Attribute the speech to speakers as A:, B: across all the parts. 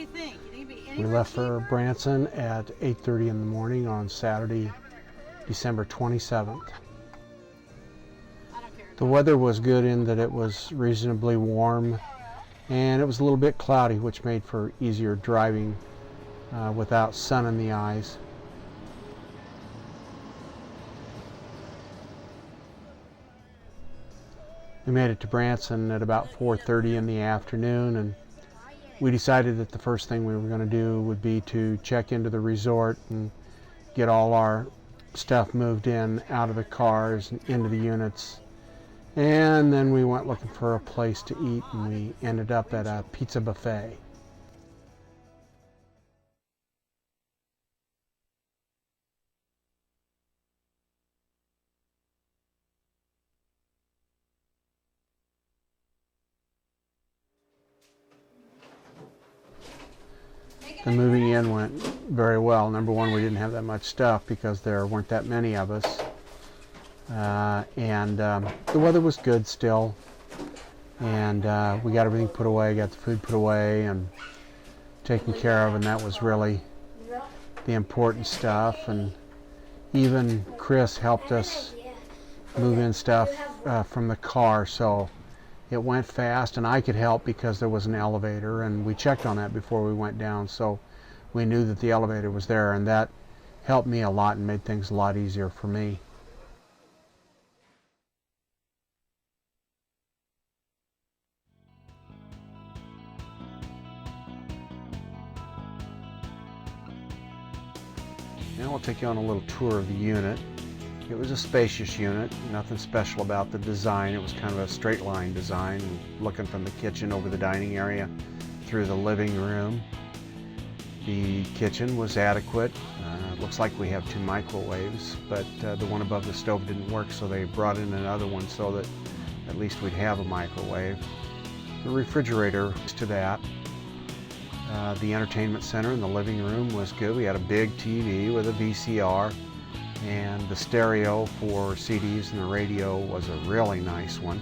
A: you think? You think it'd be
B: We left for Branson at 8:30 in the morning on Saturday, December 27th. The weather was good in that it was reasonably warm, and it was a little bit cloudy, which made for easier driving without sun in the eyes. We made it to Branson at about 4:30 in the afternoon, and we decided that the first thing we were going to do would be to check into the resort and get all our stuff moved in out of the cars and into the units. And then we went looking for a place to eat, and we ended up at a pizza buffet. The moving in went very well. Number one, we didn't have that much stuff because there weren't that many of us. The weather was good still. And we got everything put away, got the food put away and taken care of, and that was really the important stuff. And even Chris helped us move in stuff from the car, so it went fast, and I could help because there was an elevator, and we checked on that before we went down, so we knew that the elevator was there, and that helped me a lot and made things a lot easier for me. Now I'll take you on a little tour of the unit. It was a spacious unit, nothing special about the design. It was kind of a straight line design, looking from the kitchen over the dining area through the living room. The kitchen was adequate. It looks like we have 2 microwaves, but the one above the stove didn't work, so they brought in another one so that at least we'd have a microwave. The refrigerator was to that. The entertainment center in the living room was good. We had a big TV with a VCR, and the stereo for CDs and the radio was a really nice one.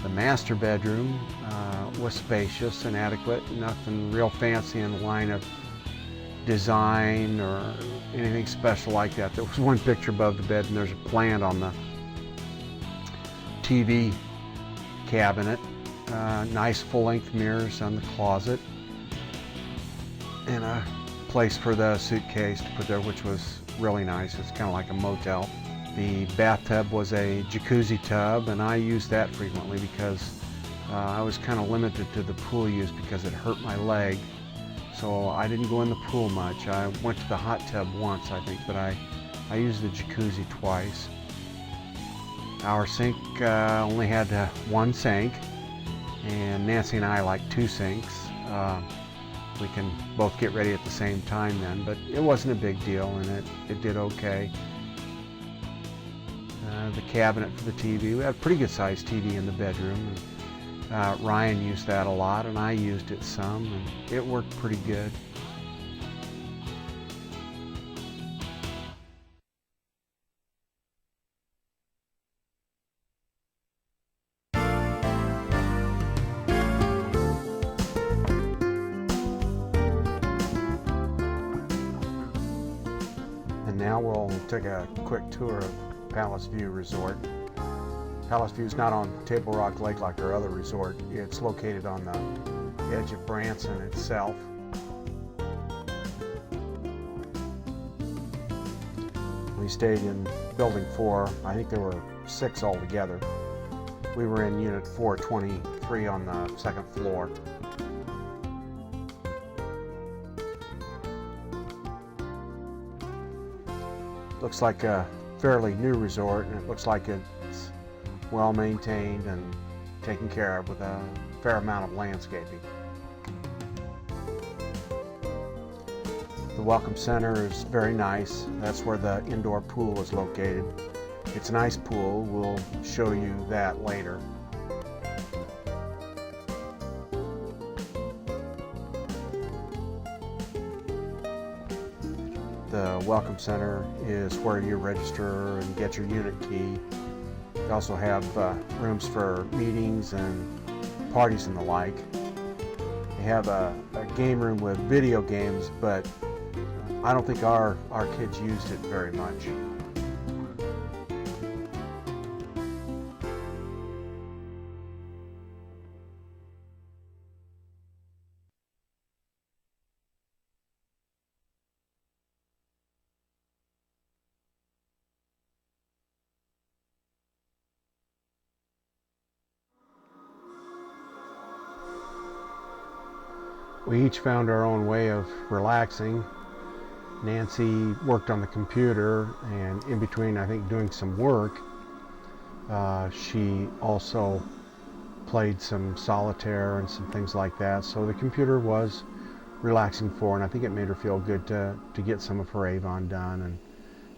B: The master bedroom was spacious and adequate, nothing real fancy in the line of design or anything special like that. There was one picture above the bed, and there's a plant on the TV cabinet. Nice full-length mirrors on the closet, and a place for the suitcase to put there, which was really nice. It's kind of like a motel. The bathtub was a jacuzzi tub, and I used that frequently because I was kind of limited to the pool use because it hurt my leg. So I didn't go in the pool much. I went to the hot tub once, I think, but I used the jacuzzi twice. Our sink only had one sink, and Nancy and I like 2 sinks. We can both get ready at the same time then, but it wasn't a big deal, and it did okay. The cabinet for the TV, we had a pretty good sized TV in the bedroom. And, Ryan used that a lot, and I used it some, and it worked pretty good. And now we'll take a quick tour of Palace View Resort. Palace View is not on Table Rock Lake like our other resort. It's located on the edge of Branson itself. We stayed in Building 4. I think there were 6 altogether. We were in Unit 423 on the 2nd floor. Looks like a fairly new resort, and it looks like it's well maintained and taken care of with a fair amount of landscaping. The Welcome Center is very nice. That's where the indoor pool is located. It's a nice pool. We'll show you that later. The Welcome Center is where you register and get your unit key. We also have rooms for meetings and parties and the like. They have a game room with video games, but I don't think our kids used it very much. We each found our own way of relaxing. Nancy worked on the computer, and in between, I think, doing some work, she also played some solitaire and some things like that. So the computer was relaxing for her, and I think it made her feel good to get some of her Avon done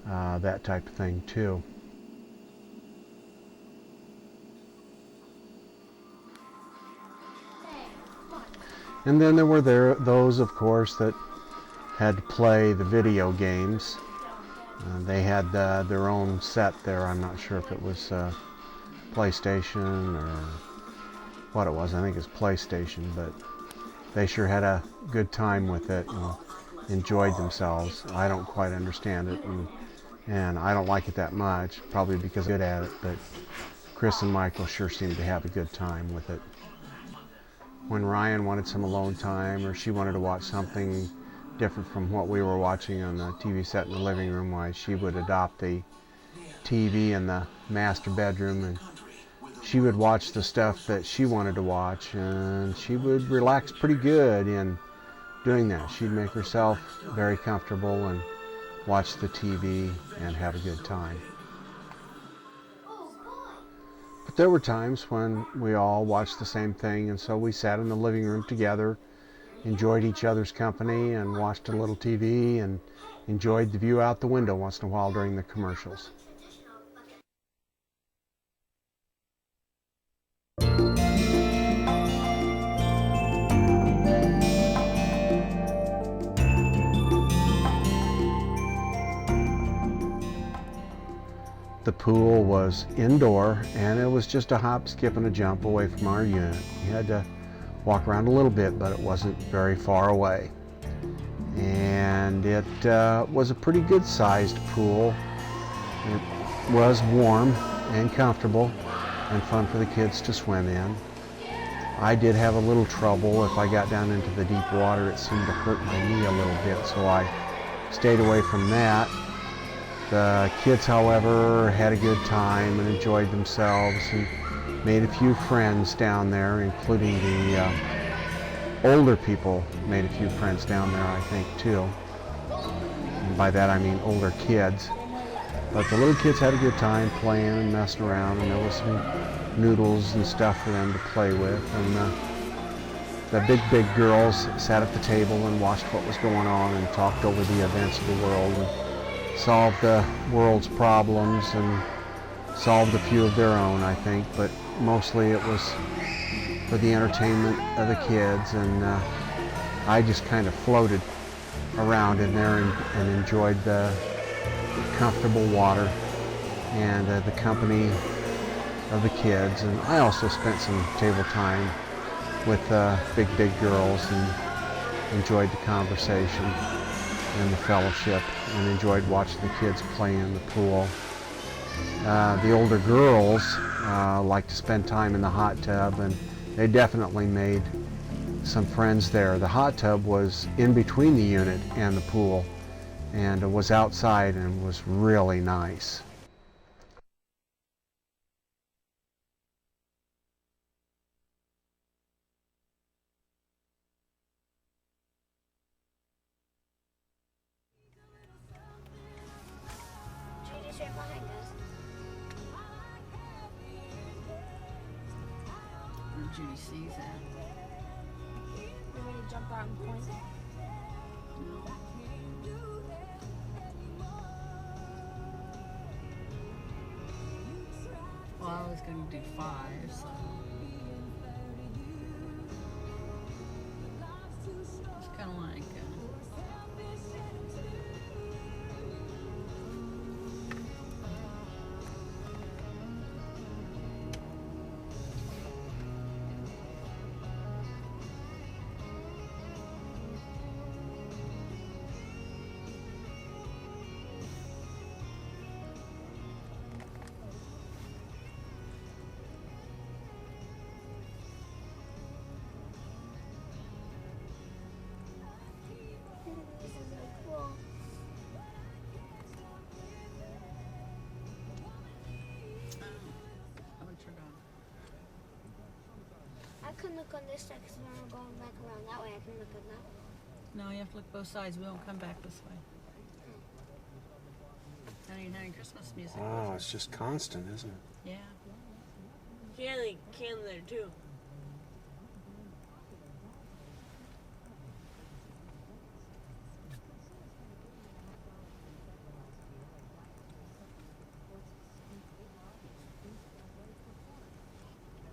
B: and that type of thing too. And then there were those, of course, that had to play the video games. They had their own set there. I'm not sure if it was PlayStation or what it was. I think it's PlayStation, but they sure had a good time with it and enjoyed themselves. I don't quite understand it, and I don't like it that much, probably because I'm good at it, but Chris and Michael sure seemed to have a good time with it. When Ryan wanted some alone time, or she wanted to watch something different from what we were watching on the TV set in the living room, why she would adopt the TV in the master bedroom, and she would watch the stuff that she wanted to watch, and she would relax pretty good in doing that. She'd make herself very comfortable and watch the TV and have a good time. But there were times when we all watched the same thing, and so we sat in the living room together, enjoyed each other's company, and watched a little TV and enjoyed the view out the window once in a while during the commercials. The pool was indoor, and it was just a hop, skip, and a jump away from our unit. We had to walk around a little bit, but it wasn't very far away. And it was a pretty good sized pool. It was warm and comfortable and fun for the kids to swim in. I did have a little trouble. If I got down into the deep water, it seemed to hurt my knee a little bit, so I stayed away from that. The kids, however, had a good time and enjoyed themselves and made a few friends down there, including the older people made a few friends down there, I think, too. And by that I mean older kids. But the little kids had a good time playing and messing around, and there was some noodles and stuff for them to play with. And the big girls sat at the table and watched what was going on and talked over the events of the world and solved the world's problems and solved a few of their own, I think, but mostly it was for the entertainment of the kids, and I just kind of floated around in there and enjoyed the comfortable water and the company of the kids. And I also spent some table time with big girls and enjoyed the conversation and the fellowship, and enjoyed watching the kids play in the pool. The older girls like to spend time in the hot tub, and they definitely made some friends there. The hot tub was in between the unit and the pool, and it was outside and was really nice.
A: Judy sees that.
C: You ready to jump out and point?
A: No. Well, I was going to do 5, so it's kind of like
C: couldn't look on this side because when we're going back around that way, I can look on that way.
A: No, you have to look both sides. We won't come back this way. Honey, Christmas music.
B: Oh, it's just constant, isn't it?
A: Yeah.
D: Yeah, they can there too.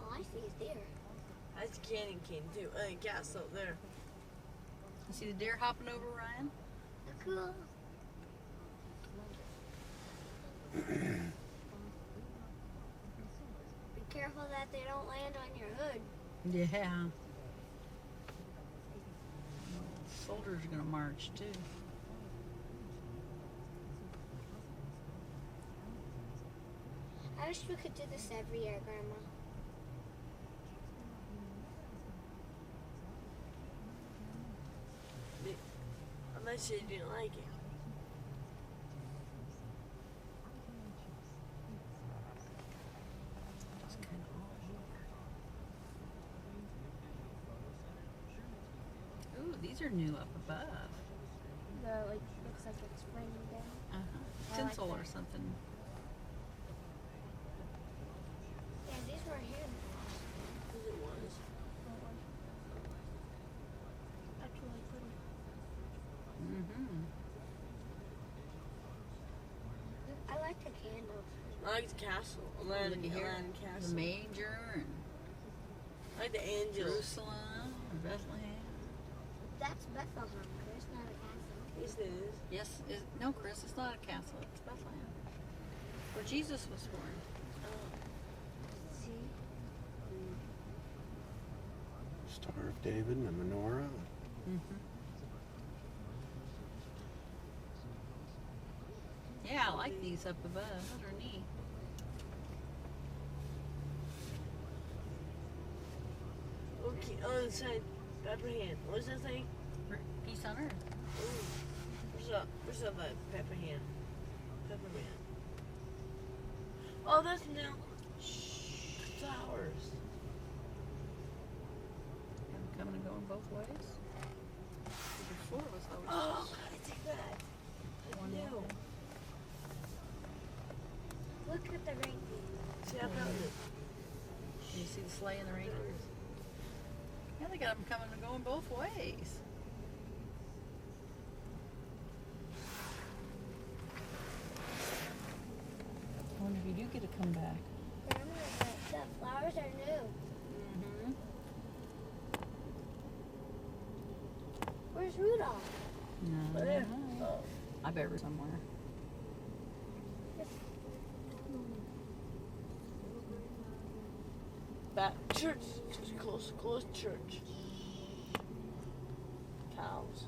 C: All I see is deer.
D: That's candy cane too. Gas up there.
A: You see the deer hopping over, Ryan?
C: Cool. Be careful that they don't land on your hood.
A: Yeah. Soldiers are gonna march too.
C: I wish we could do this every year, Grandma.
D: Unless you didn't like it.
A: Just kind of all over. Ooh, these are new up above.
C: The looks like it's raining down.
A: Uh-huh.
C: I like
A: Tinsel or
C: that.
A: something.
C: Yeah, these were here.
D: Because it was.
C: That's really pretty.
A: Mm-hmm.
C: I like the candles.
D: I like the castle. Land
A: Looky here. The
D: castle.
A: manger and
D: I like the angels.
A: Jerusalem or Bethlehem.
C: That's Bethlehem, Chris, not a castle.
D: Yes, it is.
A: Yes, no, Chris, it's not a castle. It's Bethlehem, where Jesus was born.
C: See?
B: Star of David and the menorah.
A: Mm-hmm. Yeah, I like these up above. Those are neat.
D: Okay, on the side, Pepperhand. What's that thing?
A: Peace on earth.
D: Ooh. Where's that Pepperhand? Peppermint. Oh, that's new. Flowers.
A: I'm coming and going both ways. Before it was always
D: Oh, can I take that?
A: one
D: New.
A: way.
C: Look at the reindeer.
D: See, I found it.
A: You see the sleigh and the reindeers? Yeah, they got them coming and going both ways. I wonder if you do get to come back.
C: Grandma, the flowers are new.
A: Mm-hmm.
C: Where's Rudolph?
A: No,
D: There. Oh.
A: I bet we're somewhere.
D: Back church. Just close church. Cows.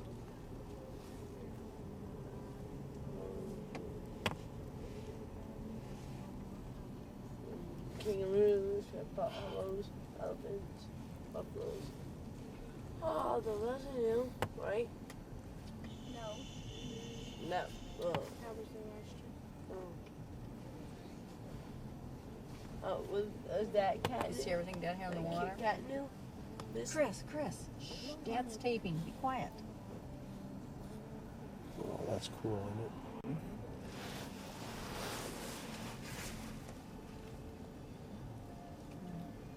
D: Kangaroos, buffaloes, elephants, buffaloes. Oh, the residue, right?
C: No.
D: No. Oh.
C: That was the last year.
D: Oh, was that cat?
A: You see everything down here on the
D: That
A: water?
D: cute cat new? This
A: Chris, shh, Dad's taping. Be quiet.
B: Well, that's cool, isn't it?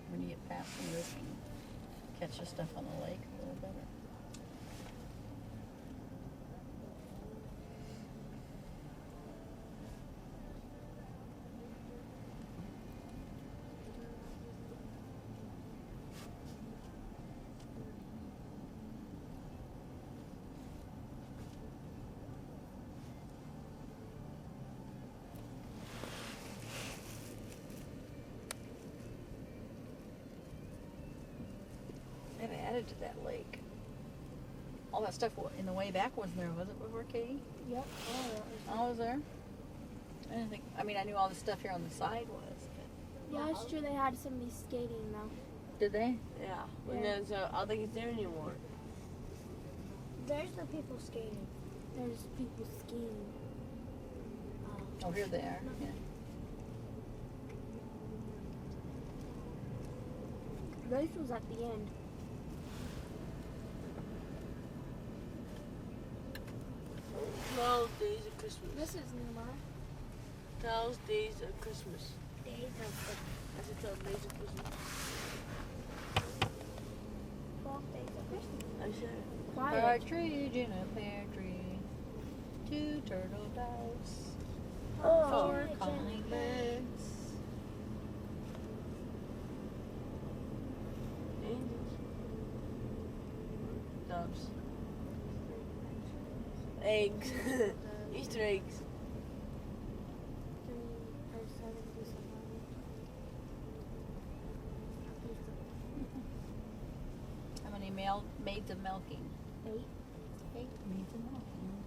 A: When you get past some of this, you can catch the stuff on the lake a little better. They've added to that lake. All that stuff in the way back wasn't there, was it, before Katie?
C: Yep.
A: Oh, was there? I didn't think. I mean, I knew all the stuff here on the side was. But
C: Yeah, it's true. They had somebody skating though.
A: did they?
D: Yeah.
C: Yeah.
D: And then, so I don't think it's there anymore.
C: There's the people skating. There's people skiing.
A: Oh, here they are. Yeah.
C: Rachel's at the end.
D: 12 days of Christmas.
C: This is nearby.
D: 12 days of Christmas.
C: Days of
D: I said 12 days of Christmas.
C: 12 days of Christmas.
D: I said.
C: Quiet.
A: Partridge in a pear tree, 2 turtle doves,
D: Oh.
A: 4 calling birds.
D: Angels. Doves. Eggs. Easter eggs.
C: 3 or 7
A: How many maids of milking?
C: 8.
A: 8 maids of milking.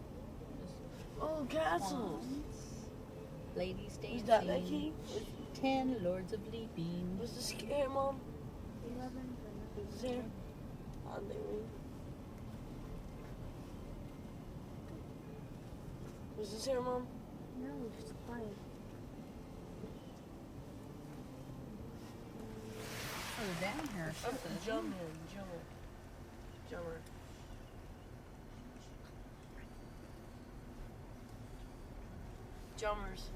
D: Oh, castles.
A: Swans, ladies
D: Was that that
A: dancing,
D: king?
A: 10 lords of leaping.
D: Was this here, Mom?
C: 11.
D: Was this here? On the ring. Was this here, Mom?
C: No, just quiet.
A: Oh, they're down here or something.
D: Drummer. Drummers.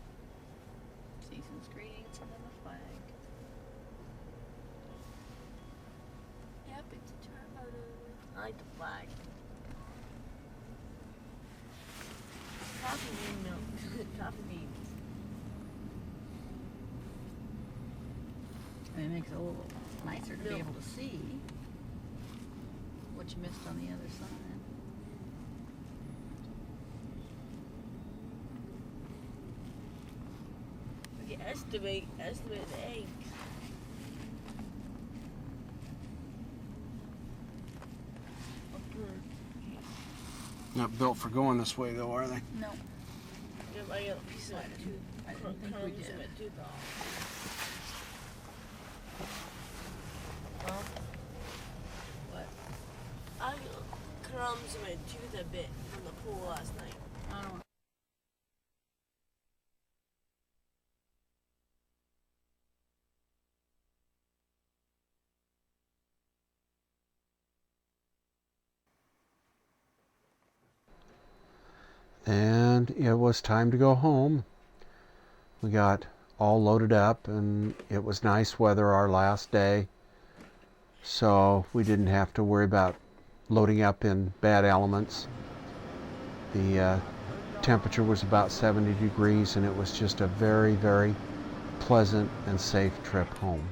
A: Season's greetings under the flag.
C: Yep, it's a turn motor.
D: I like the flag. Coffee bean milk. Coffee beans.
A: And it makes it a little nicer to be
D: Milk.
A: able to see what you missed on the other side.
D: Okay, estimate the eggs.
B: Not built for going this way though, are they?
A: No.
D: Yep, I got a piece of my tooth.
A: I didn't think we
D: Crumbs
A: did.
D: in my tooth off. Huh?
A: What?
D: I got crumbs in my tooth a bit from the pool last night.
A: I don't know.
B: And it was time to go home. We got all loaded up and it was nice weather our last day, so we didn't have to worry about loading up in bad elements. The temperature was about 70 degrees and it was just a very, very pleasant and safe trip home.